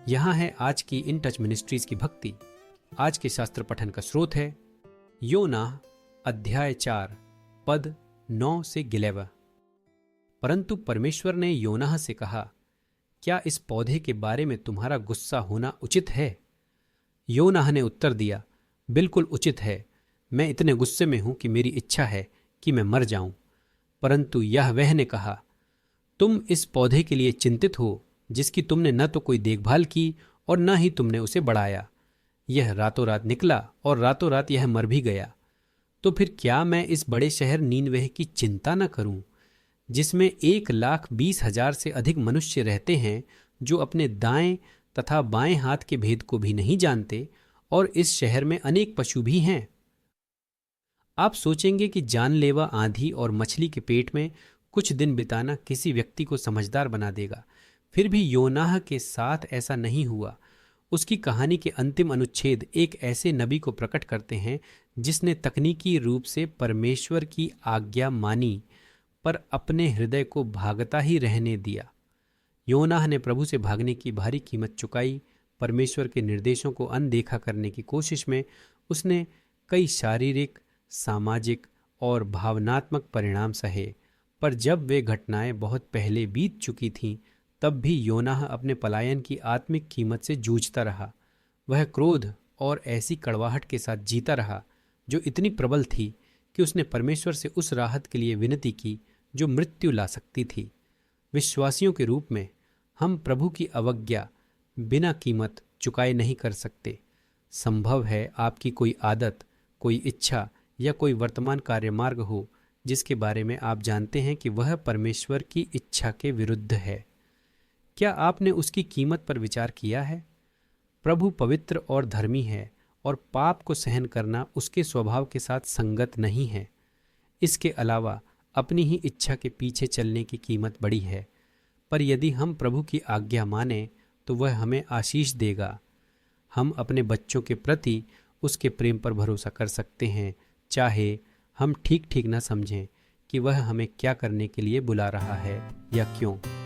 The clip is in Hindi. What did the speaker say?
यहाँ है आज की इन टच मिनिस्ट्रीज की भक्ति। आज के शास्त्र पठन का स्रोत है योनाह अध्याय 4 पद 9 से 11। परंतु परमेश्वर ने योनाह से कहा, क्या इस पौधे के बारे में तुम्हारा गुस्सा होना उचित है? योनाह ने उत्तर दिया, बिल्कुल उचित है। मैं इतने गुस्से में हूं कि मेरी इच्छा है कि मैं मर जाऊं। परंतु यहोवा ने कहा, तुम इस पौधे के लिए चिंतित हो, जिसकी तुमने न तो कोई देखभाल की और न ही तुमने उसे बढ़ाया। यह रातों रात निकला और रातों रात यह मर भी गया। तो फिर क्या मैं इस बड़े शहर नीनवे की चिंता न करूं, जिसमें 1,20,000 से अधिक मनुष्य रहते हैं, जो अपने दाएं तथा बाएं हाथ के भेद को भी नहीं जानते, और इस शहर में अनेक पशु भी हैं। आप सोचेंगे कि जानलेवा आंधी और मछली के पेट में कुछ दिन बिताना किसी व्यक्ति को समझदार बना देगा। फिर भी योनाह के साथ ऐसा नहीं हुआ। उसकी कहानी के अंतिम अनुच्छेद एक ऐसे नबी को प्रकट करते हैं जिसने तकनीकी रूप से परमेश्वर की आज्ञा मानी, पर अपने हृदय को भागता ही रहने दिया। योनाह ने प्रभु से भागने की भारी कीमत चुकाई। परमेश्वर के निर्देशों को अनदेखा करने की कोशिश में उसने कई शारीरिक, सामाजिक और भावनात्मक परिणाम सहे। पर जब वे घटनाएं बहुत पहले बीत चुकी थीं, तब भी योनाह अपने पलायन की आत्मिक कीमत से जूझता रहा। वह क्रोध और ऐसी कड़वाहट के साथ जीता रहा जो इतनी प्रबल थी कि उसने परमेश्वर से उस राहत के लिए विनती की जो मृत्यु ला सकती थी। विश्वासियों के रूप में हम प्रभु की अवज्ञा बिना कीमत चुकाए नहीं कर सकते। संभव है आपकी कोई आदत, कोई इच्छा या कोई वर्तमान कार्यमार्ग हो जिसके बारे में आप जानते हैं कि वह परमेश्वर की इच्छा के विरुद्ध है। क्या आपने उसकी कीमत पर विचार किया है? प्रभु पवित्र और धर्मी है और पाप को सहन करना उसके स्वभाव के साथ संगत नहीं है। इसके अलावा अपनी ही इच्छा के पीछे चलने की कीमत बड़ी है। पर यदि हम प्रभु की आज्ञा माने तो वह हमें आशीष देगा। हम अपने बच्चों के प्रति उसके प्रेम पर भरोसा कर सकते हैं, चाहे हम ठीक ठीक न समझें कि वह हमें क्या करने के लिए बुला रहा है या क्यों।